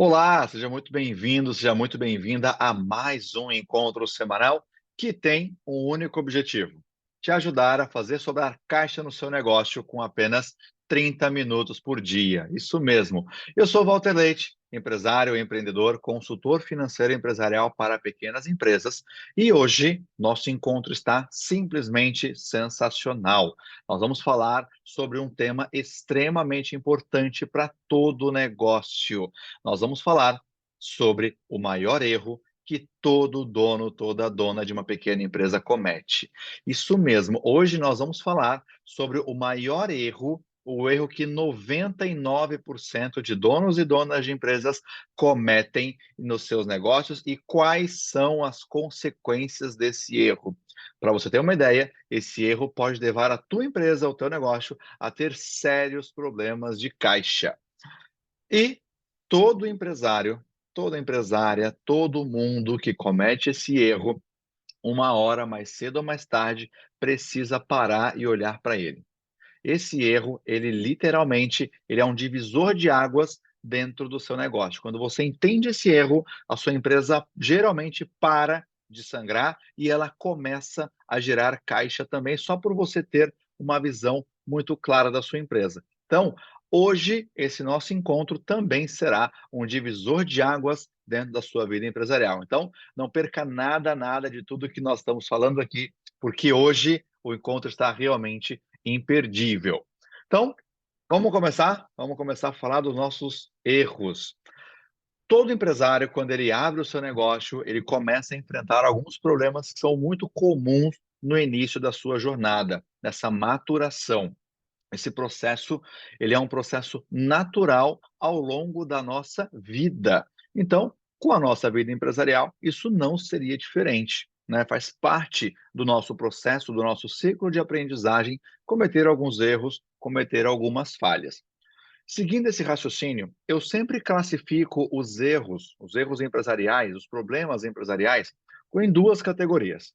Olá, seja muito bem-vindo, seja muito bem-vinda a mais um encontro semanal que tem um único objetivo: te ajudar a fazer sobrar caixa no seu negócio com apenas 30 minutos por dia. Isso mesmo. Eu sou Walter Leite, empresário, empreendedor, consultor financeiro empresarial para pequenas empresas, e hoje nosso encontro está simplesmente sensacional. Nós vamos falar sobre um tema extremamente importante para todo negócio. Nós vamos falar sobre o maior erro que todo dono, toda dona de uma pequena empresa comete. Isso mesmo, hoje nós vamos falar sobre o maior erro, o erro que 99% de donos e donas de empresas cometem nos seus negócios e quais são as consequências desse erro. Para você ter uma ideia, esse erro pode levar a tua empresa, o teu negócio, a ter sérios problemas de caixa. E todo empresário, toda empresária, todo mundo que comete esse erro, uma hora mais cedo ou mais tarde, precisa parar e olhar para ele. Esse erro, ele literalmente, ele é um divisor de águas dentro do seu negócio. Quando você entende esse erro, a sua empresa geralmente para de sangrar e ela começa a gerar caixa também, só por você ter uma visão muito clara da sua empresa. Então, hoje, esse nosso encontro também será um divisor de águas dentro da sua vida empresarial. Então, não perca nada, nada de tudo que nós estamos falando aqui, porque hoje o encontro está realmente imperdível. Então, vamos começar? Vamos começar a falar dos nossos erros. Todo empresário, quando ele abre o seu negócio, ele começa a enfrentar alguns problemas que são muito comuns no início da sua jornada, nessa maturação. Esse processo, ele é um processo natural ao longo da nossa vida. Então, com a nossa vida empresarial, isso não seria diferente, né? Faz parte do nosso processo, do nosso ciclo de aprendizagem, cometer alguns erros, cometer algumas falhas. Seguindo esse raciocínio, eu sempre classifico os erros empresariais, os problemas empresariais, em duas categorias.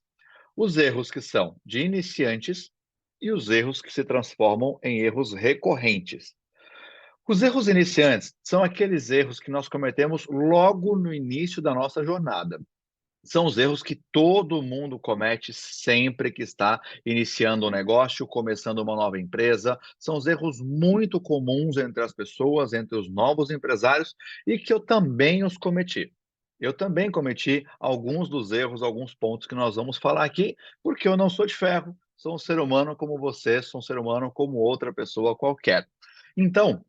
Os erros que são de iniciantes e os erros que se transformam em erros recorrentes. Os erros iniciantes são aqueles erros que nós cometemos logo no início da nossa jornada. São os erros que todo mundo comete sempre que está iniciando um negócio, começando uma nova empresa. São os erros muito comuns entre as pessoas, entre os novos empresários e que eu também os cometi. Eu também cometi alguns dos erros, alguns pontos que nós vamos falar aqui, porque eu não sou de ferro, sou um ser humano como você, sou um ser humano como outra pessoa qualquer. Então,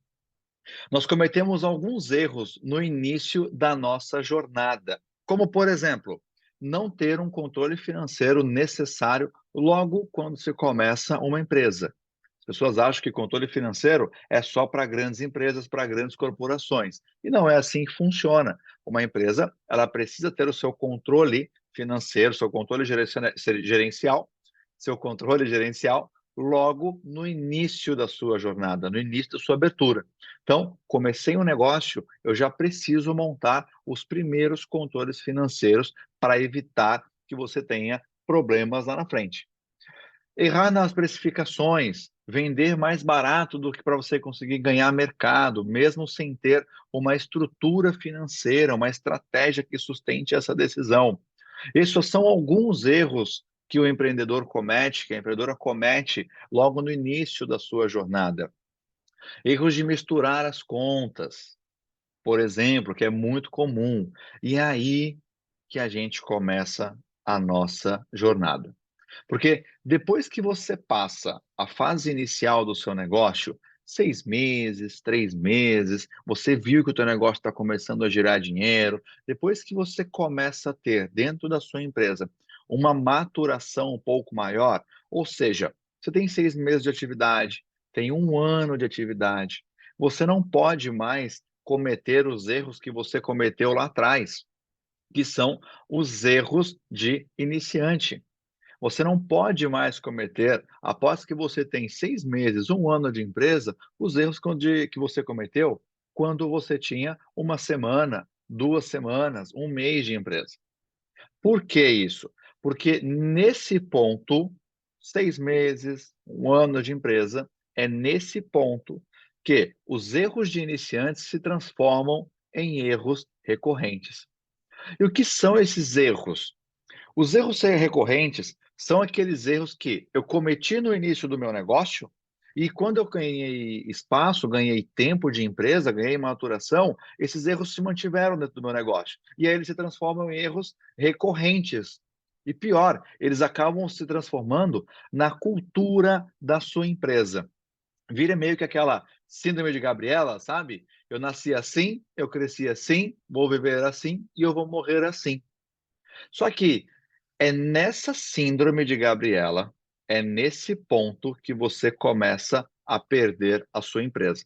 nós cometemos alguns erros no início da nossa jornada, como, por exemplo, não ter um controle financeiro necessário logo quando se começa uma empresa. As pessoas acham que controle financeiro é só para grandes empresas, para grandes corporações. E não é assim que funciona. Uma empresa, ela precisa ter o seu controle financeiro, seu controle gerencial, seu controle gerencial logo no início da sua jornada, no início da sua abertura. Então, comecei um negócio, eu já preciso montar os primeiros controles financeiros para evitar que você tenha problemas lá na frente. Errar nas precificações, vender mais barato do que para você conseguir ganhar mercado, mesmo sem ter uma estrutura financeira, uma estratégia que sustente essa decisão. Esses são alguns erros que o empreendedor comete, que a empreendedora comete logo no início da sua jornada. Erros de misturar as contas, por exemplo, que é muito comum. E é aí que a gente começa a nossa jornada. Porque depois que você passa a fase inicial do seu negócio, 6 meses, 3 meses, você viu que o teu negócio está começando a girar dinheiro, depois que você começa a ter dentro da sua empresa uma maturação um pouco maior, ou seja, você tem 6 meses de atividade, tem um ano de atividade, você não pode mais cometer os erros que você cometeu lá atrás, que são os erros de iniciante. Você não pode mais cometer, após que você tem 6 meses, um ano de empresa, os erros que você cometeu quando você tinha uma semana, 2 semanas, um mês de empresa. Por que isso? Porque nesse ponto, 6 meses, um ano de empresa, é nesse ponto que os erros de iniciantes se transformam em erros recorrentes. E o que são esses erros? Os erros recorrentes são aqueles erros que eu cometi no início do meu negócio e quando eu ganhei espaço, ganhei tempo de empresa, ganhei maturação, esses erros se mantiveram dentro do meu negócio. E aí eles se transformam em erros recorrentes. E pior, eles acabam se transformando na cultura da sua empresa. Vira meio que aquela síndrome de Gabriela, sabe? Eu nasci assim, eu cresci assim, vou viver assim e eu vou morrer assim. Só que é nessa síndrome de Gabriela, é nesse ponto que você começa a perder a sua empresa.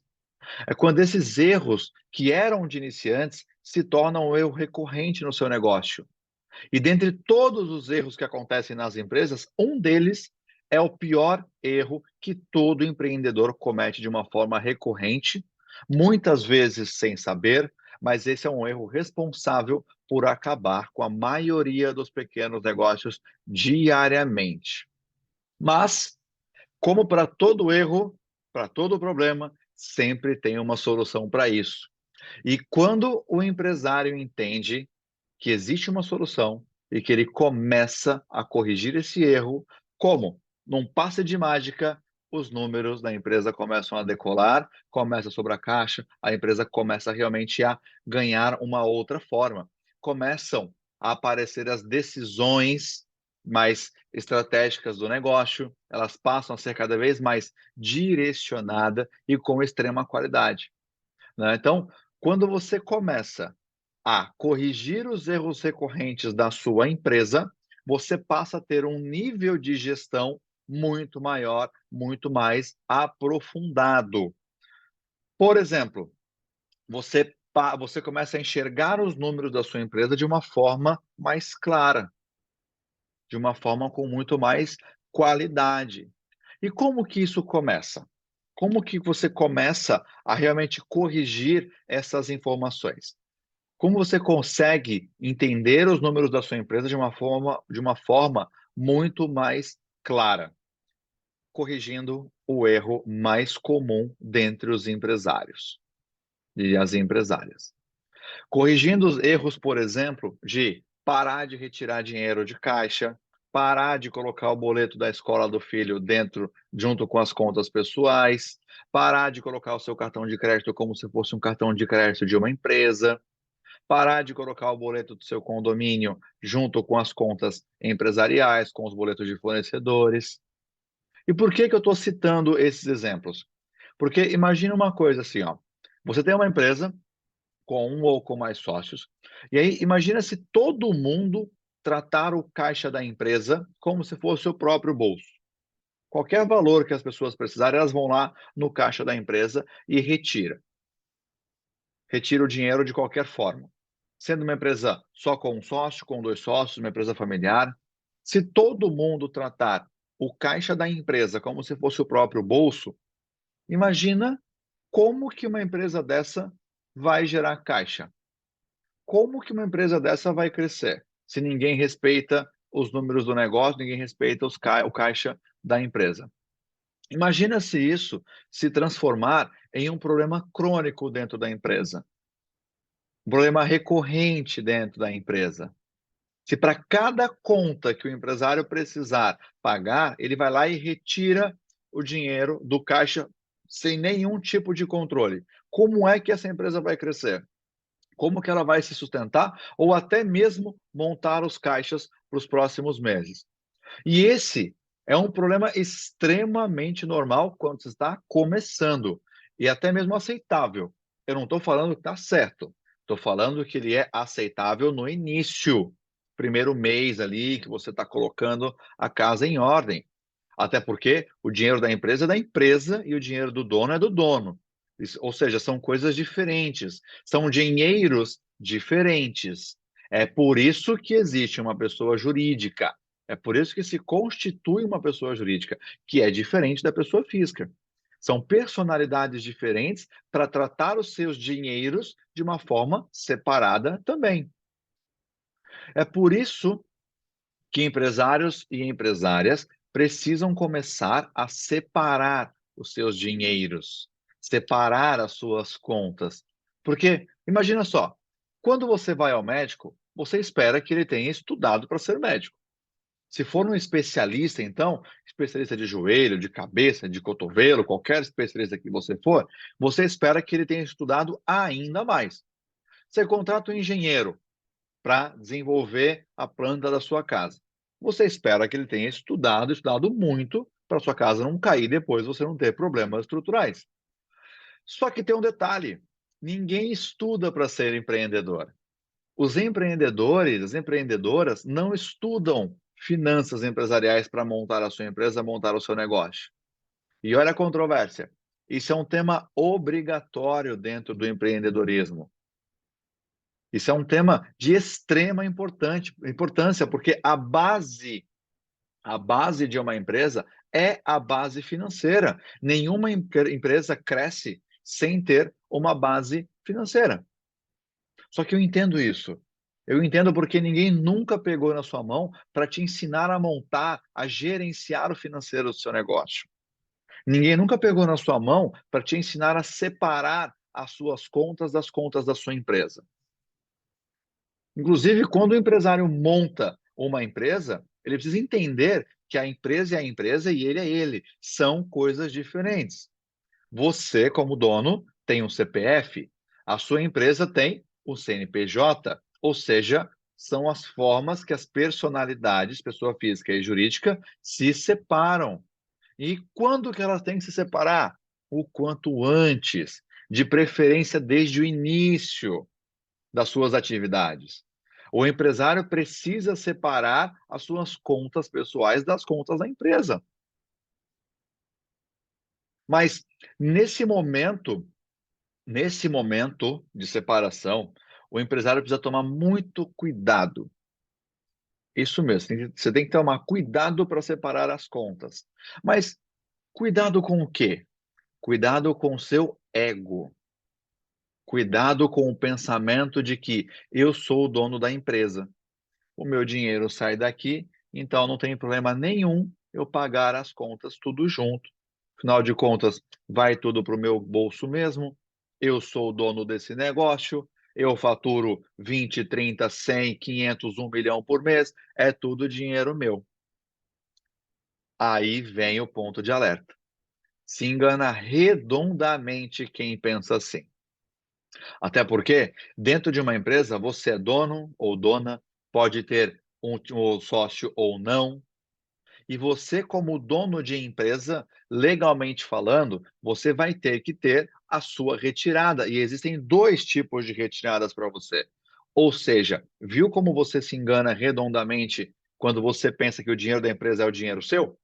É quando esses erros que eram de iniciantes se tornam um erro recorrente no seu negócio. E dentre todos os erros que acontecem nas empresas, um deles é o pior erro que todo empreendedor comete de uma forma recorrente, muitas vezes sem saber, mas esse é um erro responsável por acabar com a maioria dos pequenos negócios diariamente. Mas, como para todo erro, para todo problema, sempre tem uma solução para isso. E quando o empresário entende que existe uma solução e que ele começa a corrigir esse erro, como? Num passe de mágica, os números da empresa começam a decolar, começa sobre a caixa, a empresa começa realmente a ganhar uma outra forma. Começam a aparecer as decisões mais estratégicas do negócio, elas passam a ser cada vez mais direcionadas e com extrema qualidade, né? Então, quando você começa a corrigir os erros recorrentes da sua empresa, você passa a ter um nível de gestão muito maior, muito mais aprofundado. Por exemplo, você começa a enxergar os números da sua empresa de uma forma mais clara, de uma forma com muito mais qualidade. E como que isso começa? Como que você começa a realmente corrigir essas informações? Como você consegue entender os números da sua empresa de uma forma muito mais clara, corrigindo o erro mais comum dentre os empresários e as empresárias. Corrigindo os erros, por exemplo, de parar de retirar dinheiro de caixa, parar de colocar o boleto da escola do filho dentro, junto com as contas pessoais, parar de colocar o seu cartão de crédito como se fosse um cartão de crédito de uma empresa, parar de colocar o boleto do seu condomínio junto com as contas empresariais, com os boletos de fornecedores. E por que que eu estou citando esses exemplos? Porque imagina uma coisa assim, ó. Você tem uma empresa com um ou com mais sócios, e aí imagina se todo mundo tratar o caixa da empresa como se fosse o próprio bolso. Qualquer valor que as pessoas precisarem, elas vão lá no caixa da empresa e retira o dinheiro de qualquer forma. Sendo uma empresa só com um sócio, com dois sócios, uma empresa familiar, se todo mundo tratar o caixa da empresa como se fosse o próprio bolso, imagina como que uma empresa dessa vai gerar caixa. Como que uma empresa dessa vai crescer? Se ninguém respeita os números do negócio, ninguém respeita o caixa da empresa. Imagina se isso se transformar em um problema crônico dentro da empresa, um problema recorrente dentro da empresa. Se para cada conta que o empresário precisar pagar, ele vai lá e retira o dinheiro do caixa sem nenhum tipo de controle. Como é que essa empresa vai crescer? Como que ela vai se sustentar ou até mesmo montar os caixas para os próximos meses? E esse é um problema extremamente normal quando você está começando e até mesmo aceitável. Eu não estou falando que está certo, estou falando que ele é aceitável no início, primeiro mês ali que você está colocando a casa em ordem. Até porque o dinheiro da empresa é da empresa e o dinheiro do dono é do dono. Ou seja, são coisas diferentes, são dinheiros diferentes. É por isso que existe uma pessoa jurídica. É por isso que se constitui uma pessoa jurídica, que é diferente da pessoa física. São personalidades diferentes para tratar os seus dinheiros de uma forma separada também. É por isso que empresários e empresárias precisam começar a separar os seus dinheiros, separar as suas contas, Porque imagina só, quando você vai ao médico, você espera que ele tenha estudado para ser médico. Se for um especialista, então, especialista de joelho, de cabeça, de cotovelo, qualquer especialista que você for, você espera que ele tenha estudado ainda mais. Você contrata um engenheiro para desenvolver a planta da sua casa. Você espera que ele tenha estudado muito, para sua casa não cair depois, você não ter problemas estruturais. Só que tem um detalhe: ninguém estuda para ser empreendedor. Os empreendedores, as empreendedoras não estudam finanças empresariais para montar a sua empresa, montar o seu negócio. E olha a controvérsia. Isso é um tema obrigatório dentro do empreendedorismo. Isso é um tema de extrema importância, porque a base de uma empresa é a base financeira. Nenhuma empresa cresce sem ter uma base financeira. Só que eu entendo isso. Eu entendo porque ninguém nunca pegou na sua mão para te ensinar a montar, a gerenciar o financeiro do seu negócio. Ninguém nunca pegou na sua mão para te ensinar a separar as suas contas das contas da sua empresa. Inclusive, quando o empresário monta uma empresa, ele precisa entender que a empresa é a empresa e ele é ele. São coisas diferentes. Você, como dono, tem um CPF, a sua empresa tem o CNPJ, ou seja, são as formas que as personalidades, pessoa física e jurídica, se separam. E quando que elas têm que se separar? O quanto antes, de preferência desde o início das suas atividades. O empresário precisa separar as suas contas pessoais das contas da empresa. Mas nesse momento de separação, o empresário precisa tomar muito cuidado. Isso mesmo, você tem que tomar cuidado para separar as contas. Mas cuidado com o quê? Cuidado com o seu ego. Cuidado com o pensamento de que eu sou o dono da empresa. O meu dinheiro sai daqui, então não tem problema nenhum eu pagar as contas tudo junto. Afinal de contas, vai tudo para o meu bolso mesmo. Eu sou o dono desse negócio. Eu faturo 20, 30, 100, 500, 1 milhão por mês. É tudo dinheiro meu. Aí vem o ponto de alerta. Se engana redondamente quem pensa assim. Até porque, dentro de uma empresa, você é dono ou dona, pode ter um sócio ou não. E você, como dono de empresa, legalmente falando, você vai ter que ter a sua retirada. E existem dois tipos de retiradas para você. Ou seja, viu como você se engana redondamente quando você pensa que o dinheiro da empresa é o dinheiro seu?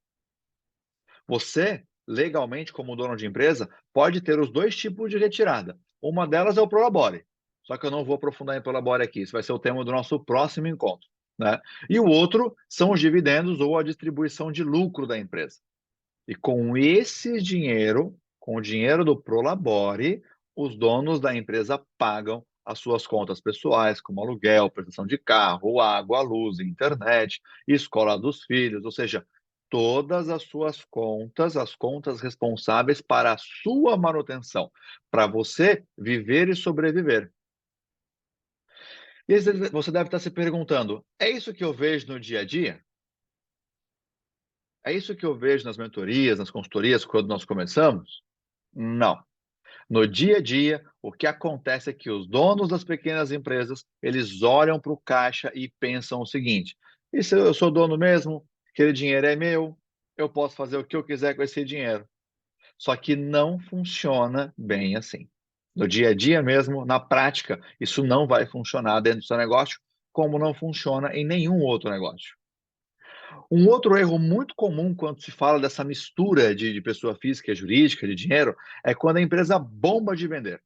Você, legalmente, como dono de empresa, pode ter os dois tipos de retirada. Uma delas é o Prolabore. Só que eu não vou aprofundar em Prolabore aqui. Isso vai ser o tema do nosso próximo encontro, né? E o outro são os dividendos ou a distribuição de lucro da empresa. E com esse dinheiro, com o dinheiro do Prolabore, os donos da empresa pagam as suas contas pessoais, como aluguel, prestação de carro, água, luz, internet, escola dos filhos, ou seja, todas as suas contas, as contas responsáveis para a sua manutenção, para você viver e sobreviver. E você deve estar se perguntando: é isso que eu vejo no dia a dia? É isso que eu vejo nas mentorias, nas consultorias, quando nós começamos? Não. No dia a dia, o que acontece é que os donos das pequenas empresas, eles olham para o caixa e pensam o seguinte: e se eu sou dono mesmo, aquele dinheiro é meu, eu posso fazer o que eu quiser com esse dinheiro. Só que não funciona bem assim. No dia a dia mesmo, na prática, isso não vai funcionar dentro do seu negócio, como não funciona em nenhum outro negócio. Um outro erro muito comum quando se fala dessa mistura de pessoa física e jurídica, de dinheiro, é quando a empresa bomba de vender.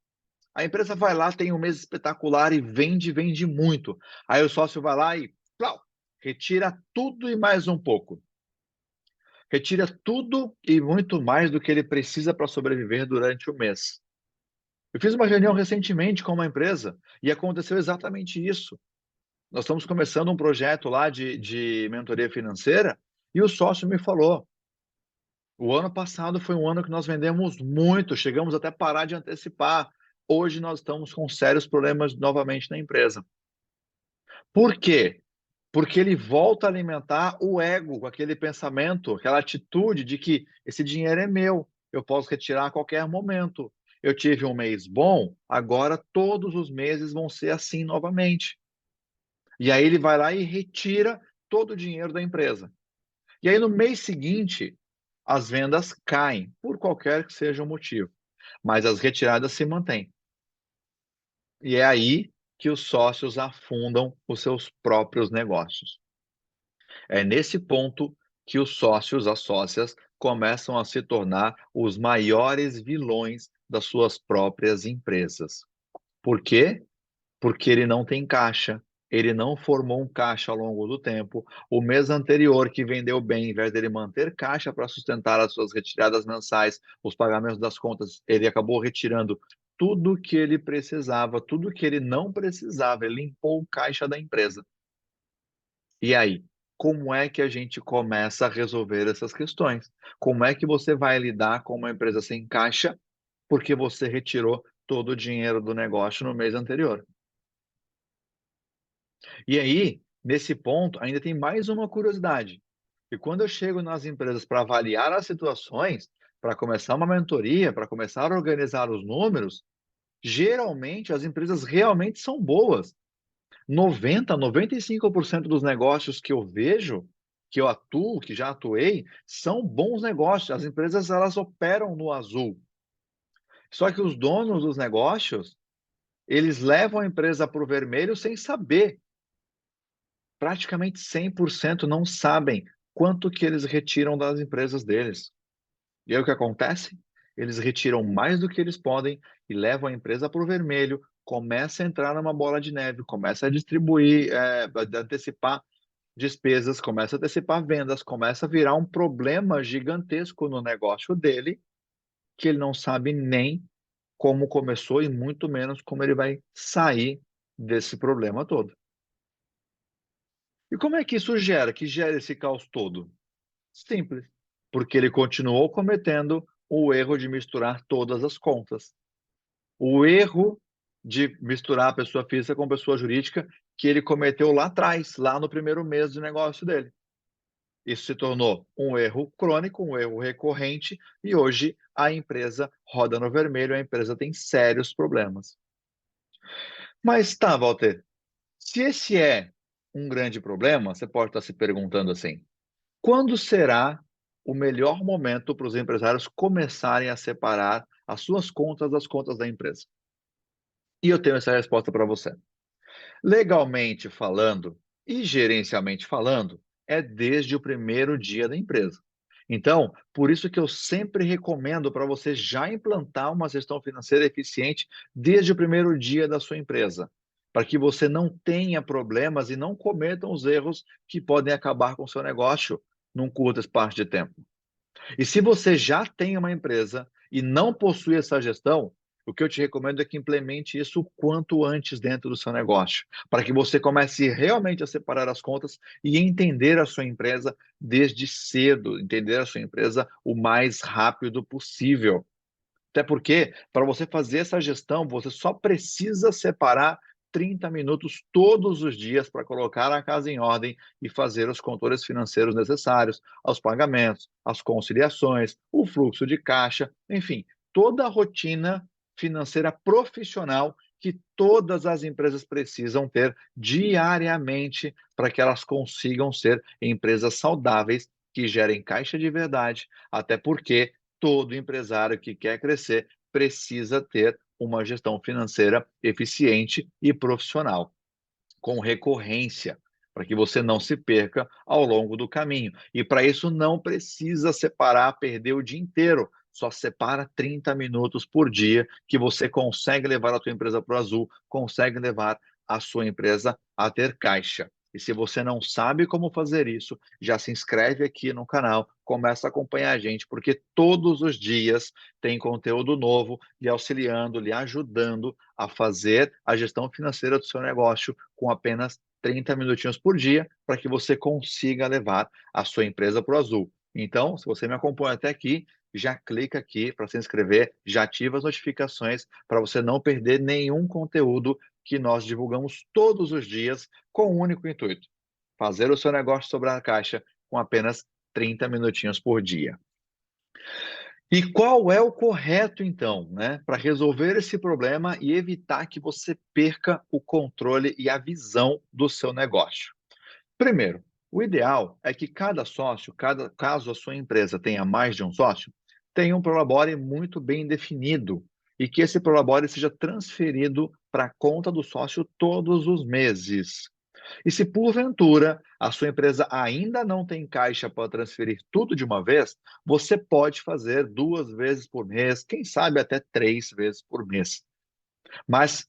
A empresa vai lá, tem um mês espetacular e vende, vende muito. Aí o sócio vai lá e plau, retira tudo e mais um pouco. Retira tudo e muito mais do que ele precisa para sobreviver durante o mês. Eu fiz uma reunião recentemente com uma empresa e aconteceu exatamente isso. Nós estamos começando um projeto lá de mentoria financeira e o sócio me falou: o ano passado foi um ano que nós vendemos muito, chegamos até a parar de antecipar. hoje nós estamos com sérios problemas novamente na empresa. Por quê? Porque ele volta a alimentar o ego com aquele pensamento, aquela atitude de que esse dinheiro é meu, eu posso retirar a qualquer momento. Eu tive um mês bom, agora todos os meses vão ser assim novamente. E aí ele vai lá e retira todo o dinheiro da empresa. E aí no mês seguinte, as vendas caem, por qualquer que seja o motivo, mas as retiradas se mantêm. E é aí que os sócios afundam os seus próprios negócios. É nesse ponto que os sócios, as sócias, começam a se tornar os maiores vilões das suas próprias empresas. Por quê? Porque ele não tem caixa, ele não formou um caixa ao longo do tempo. O mês anterior que vendeu bem, em vez dele manter caixa para sustentar as suas retiradas mensais, os pagamentos das contas, ele acabou retirando tudo que ele precisava, tudo que ele não precisava, ele limpou o caixa da empresa. E aí, como é que a gente começa a resolver essas questões? Como é que você vai lidar com uma empresa sem caixa porque você retirou todo o dinheiro do negócio no mês anterior? E aí, nesse ponto, ainda tem mais uma curiosidade. E quando eu chego nas empresas para avaliar as situações, para começar uma mentoria, para começar a organizar os números, geralmente as empresas realmente são boas. 95% dos negócios que eu vejo, que eu atuo, que já atuei, são bons negócios. As empresas elas operam no azul. Só que os donos dos negócios, eles levam a empresa para o vermelho sem saber. Praticamente 100% não sabem quanto que eles retiram das empresas deles. E aí o que acontece? Eles retiram mais do que eles podem e levam a empresa para o vermelho, começa a entrar numa bola de neve, começa a distribuir, antecipar despesas, começa a antecipar vendas, começa a virar um problema gigantesco no negócio dele, que ele não sabe nem como começou e muito menos como ele vai sair desse problema todo. E como é que isso gera? Que gera esse caos todo? Simples, porque ele continuou cometendo o erro de misturar todas as contas. O erro de misturar a pessoa física com pessoa jurídica que ele cometeu lá atrás, lá no primeiro mês de negócio dele. Isso se tornou um erro crônico, um erro recorrente, e hoje a empresa roda no vermelho, a empresa tem sérios problemas. Mas tá, Walter, se esse é um grande problema, você pode estar se perguntando assim: quando será o melhor momento para os empresários começarem a separar as suas contas das contas da empresa? E eu tenho essa resposta para você. Legalmente falando e gerencialmente falando, é desde o primeiro dia da empresa. Então, por isso que eu sempre recomendo para você já implantar uma gestão financeira eficiente desde o primeiro dia da sua empresa, para que você não tenha problemas e não cometam os erros que podem acabar com o seu negócio num curto espaço de tempo. E se você já tem uma empresa e não possui essa gestão, o que eu te recomendo é que implemente isso o quanto antes dentro do seu negócio, para que você comece realmente a separar as contas e entender a sua empresa desde cedo, entender a sua empresa o mais rápido possível. Até porque, para você fazer essa gestão, você só precisa separar 30 minutos todos os dias para colocar a casa em ordem e fazer os controles financeiros necessários, aos pagamentos, as conciliações, o fluxo de caixa, enfim, toda a rotina financeira profissional que todas as empresas precisam ter diariamente para que elas consigam ser empresas saudáveis que gerem caixa de verdade, até porque todo empresário que quer crescer precisa ter uma gestão financeira eficiente e profissional, com recorrência, para que você não se perca ao longo do caminho. E para isso não precisa separar, perder o dia inteiro. Só separa 30 minutos por dia que você consegue levar a sua empresa para o azul, consegue levar a sua empresa a ter caixa. E se você não sabe como fazer isso, já se inscreve aqui no canal, começa a acompanhar a gente, porque todos os dias tem conteúdo novo lhe auxiliando, lhe ajudando a fazer a gestão financeira do seu negócio com apenas 30 minutinhos por dia, para que você consiga levar a sua empresa para o azul. Então, se você me acompanha até aqui, já clica aqui para se inscrever, já ativa as notificações para você não perder nenhum conteúdo que nós divulgamos todos os dias com um único intuito: fazer o seu negócio sobrar na caixa com apenas 30 minutinhos por dia. E qual é o correto, então, né, para resolver esse problema e evitar que você perca o controle e a visão do seu negócio? Primeiro, o ideal é que cada sócio, caso a sua empresa tenha mais de um sócio, tenha um prolabore muito bem definido e que esse prolabore seja transferido para a conta do sócio todos os meses. E se porventura a sua empresa ainda não tem caixa para transferir tudo de uma vez, você pode fazer 2 vezes por mês, quem sabe até 3 vezes por mês. Mas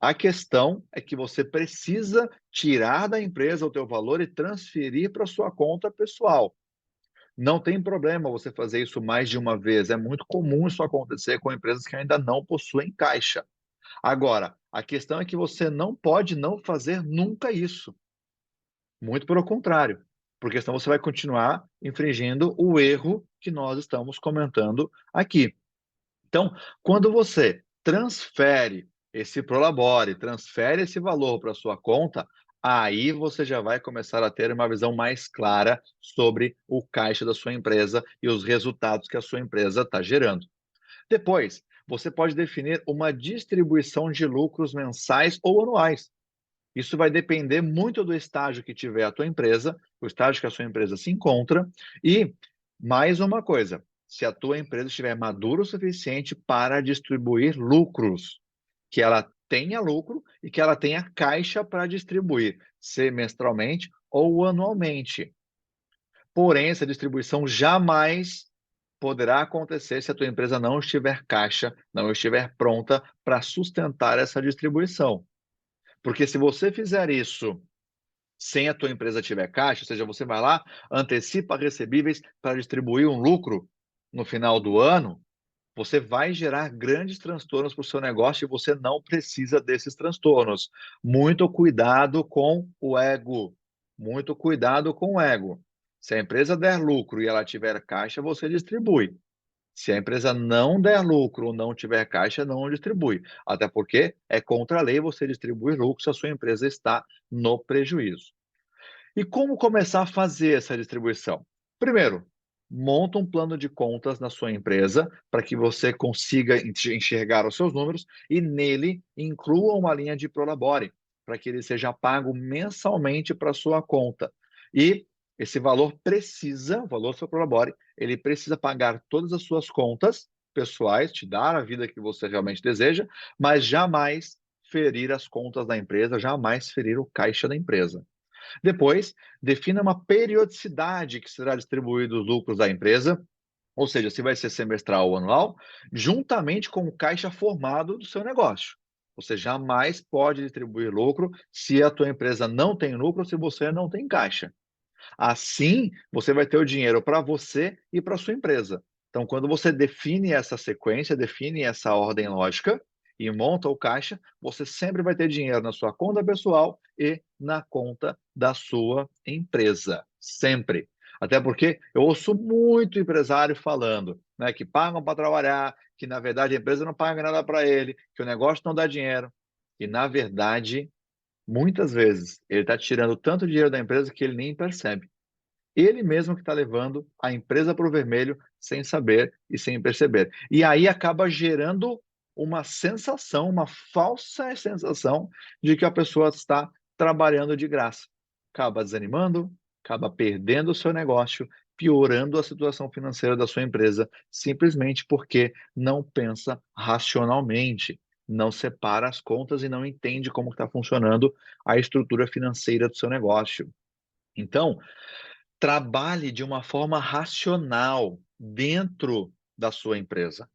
a questão é que você precisa tirar da empresa o teu valor e transferir para a sua conta pessoal. Não tem problema você fazer isso mais de uma vez. É muito comum isso acontecer com empresas que ainda não possuem caixa. Agora, a questão é que você não pode não fazer nunca isso. Muito pelo contrário, porque senão você vai continuar infringindo o erro que nós estamos comentando aqui. Então, quando você transfere esse prolabore, transfere esse valor para a sua conta, aí você já vai começar a ter uma visão mais clara sobre o caixa da sua empresa e os resultados que a sua empresa está gerando. Depois, você pode definir uma distribuição de lucros mensais ou anuais. Isso vai depender muito do estágio que tiver a tua empresa, o estágio que a sua empresa se encontra e, mais uma coisa, se a tua empresa estiver madura o suficiente para distribuir lucros, que ela tenha lucro e que ela tenha caixa para distribuir, semestralmente ou anualmente. Porém, essa distribuição jamais poderá acontecer se a tua empresa não estiver caixa, não estiver pronta para sustentar essa distribuição. Porque se você fizer isso sem a tua empresa tiver caixa, ou seja, você vai lá, antecipa recebíveis para distribuir um lucro no final do ano, você vai gerar grandes transtornos para o seu negócio e você não precisa desses transtornos. Muito cuidado com o ego. Muito cuidado com o ego. Se a empresa der lucro e ela tiver caixa, você distribui. Se a empresa não der lucro ou não tiver caixa, não distribui. Até porque é contra a lei você distribuir lucro se a sua empresa está no prejuízo. E como começar a fazer essa distribuição? Primeiro, monta um plano de contas na sua empresa para que você consiga enxergar os seus números e nele inclua uma linha de prolabore para que ele seja pago mensalmente para a sua conta. E esse valor precisa, o valor do seu prolabore, ele precisa pagar todas as suas contas pessoais, te dar a vida que você realmente deseja, mas jamais ferir as contas da empresa, jamais ferir o caixa da empresa. Depois, defina uma periodicidade que será distribuído os lucros da empresa, ou seja, se vai ser semestral ou anual, juntamente com o caixa formado do seu negócio. Você jamais pode distribuir lucro se a tua empresa não tem lucro, se você não tem caixa. Assim, você vai ter o dinheiro para você e para sua empresa. Então, quando você define essa sequência, define essa ordem lógica e monta o caixa, você sempre vai ter dinheiro na sua conta pessoal e na conta da sua empresa. Sempre. Até porque eu ouço muito empresário falando, né, que pagam para trabalhar, que na verdade a empresa não paga nada para ele, que o negócio não dá dinheiro. E na verdade, muitas vezes, ele está tirando tanto dinheiro da empresa que ele nem percebe. Ele mesmo que está levando a empresa para o vermelho sem saber e sem perceber. E aí acaba gerando uma sensação, uma falsa sensação de que a pessoa está trabalhando de graça. Acaba desanimando, acaba perdendo o seu negócio, piorando a situação financeira da sua empresa, simplesmente porque não pensa racionalmente, não separa as contas e não entende como está funcionando a estrutura financeira do seu negócio. Então, trabalhe de uma forma racional dentro da sua empresa,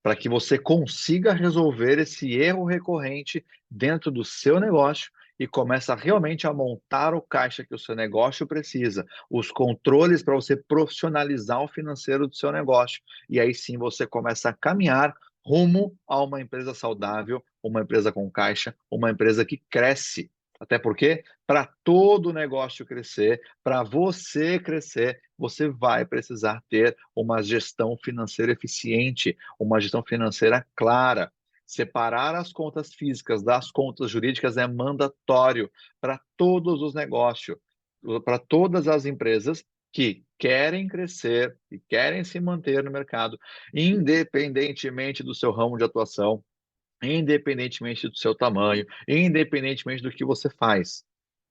para que você consiga resolver esse erro recorrente dentro do seu negócio e comece realmente a montar o caixa que o seu negócio precisa, os controles para você profissionalizar o financeiro do seu negócio. E aí sim você começa a caminhar rumo a uma empresa saudável, uma empresa com caixa, uma empresa que cresce. Até porque, para todo negócio crescer, para você crescer, você vai precisar ter uma gestão financeira eficiente, uma gestão financeira clara. Separar as contas físicas das contas jurídicas é mandatório para todos os negócios, para todas as empresas que querem crescer e querem se manter no mercado, independentemente do seu ramo de atuação, independentemente do seu tamanho, independentemente do que você faz.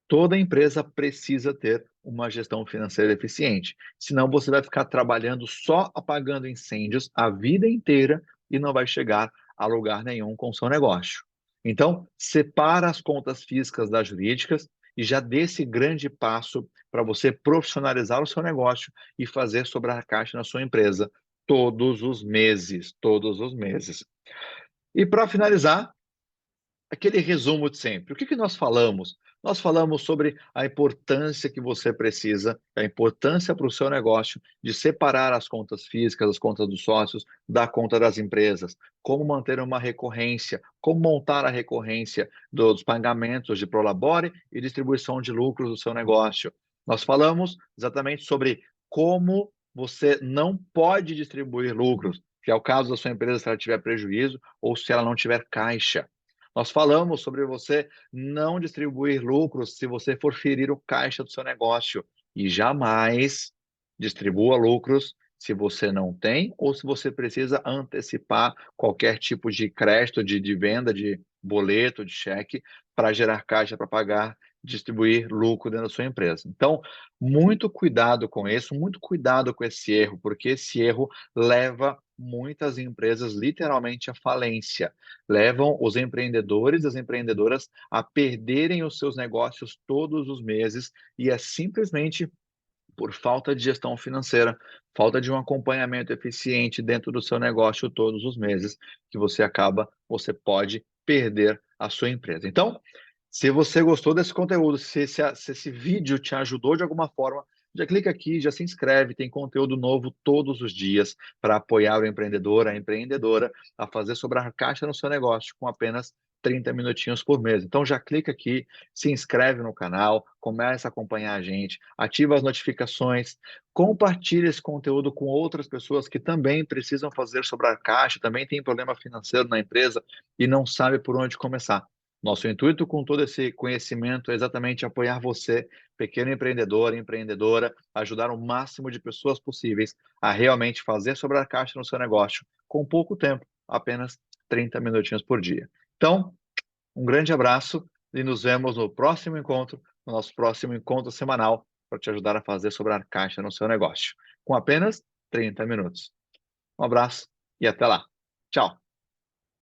Toda empresa precisa ter uma gestão financeira eficiente, senão você vai ficar trabalhando só apagando incêndios a vida inteira e não vai chegar a lugar nenhum com o seu negócio. Então, separa as contas físicas das jurídicas e já dê esse grande passo para você profissionalizar o seu negócio e fazer sobrar caixa na sua empresa todos os meses, todos os meses. E para finalizar, aquele resumo de sempre. O que que nós falamos? Nós falamos sobre a importância que você precisa, a importância para o seu negócio de separar as contas físicas, as contas dos sócios, da conta das empresas, como manter uma recorrência, como montar a recorrência dos pagamentos de prolabore e distribuição de lucros do seu negócio. Nós falamos exatamente sobre como você não pode distribuir lucros, que é o caso da sua empresa se ela tiver prejuízo ou se ela não tiver caixa. Nós falamos sobre você não distribuir lucros se você for ferir o caixa do seu negócio e jamais distribua lucros se você não tem ou se você precisa antecipar qualquer tipo de crédito, de venda, de boleto, de cheque, para gerar caixa para pagar, distribuir lucro dentro da sua empresa. Então, muito cuidado com isso, muito cuidado com esse erro, porque esse erro leva muitas empresas literalmente à falência, levam os empreendedores e as empreendedoras a perderem os seus negócios todos os meses e é simplesmente por falta de gestão financeira, falta de um acompanhamento eficiente dentro do seu negócio todos os meses, que você pode perder a sua empresa. Então, se você gostou desse conteúdo, se esse vídeo te ajudou de alguma forma, já clica aqui, já se inscreve, tem conteúdo novo todos os dias para apoiar o empreendedor, a empreendedora a fazer sobrar caixa no seu negócio com apenas 30 minutinhos por mês. Então já clica aqui, se inscreve no canal, começa a acompanhar a gente, ativa as notificações, compartilha esse conteúdo com outras pessoas que também precisam fazer sobrar caixa, também tem problema financeiro na empresa e não sabe por onde começar. Nosso intuito com todo esse conhecimento é exatamente apoiar você, pequeno empreendedor, empreendedora, ajudar o máximo de pessoas possíveis a realmente fazer sobrar caixa no seu negócio com pouco tempo, apenas 30 minutinhos por dia. Então, um grande abraço e nos vemos no próximo encontro, no nosso próximo encontro semanal, para te ajudar a fazer sobrar caixa no seu negócio, com apenas 30 minutos. Um abraço e até lá. Tchau!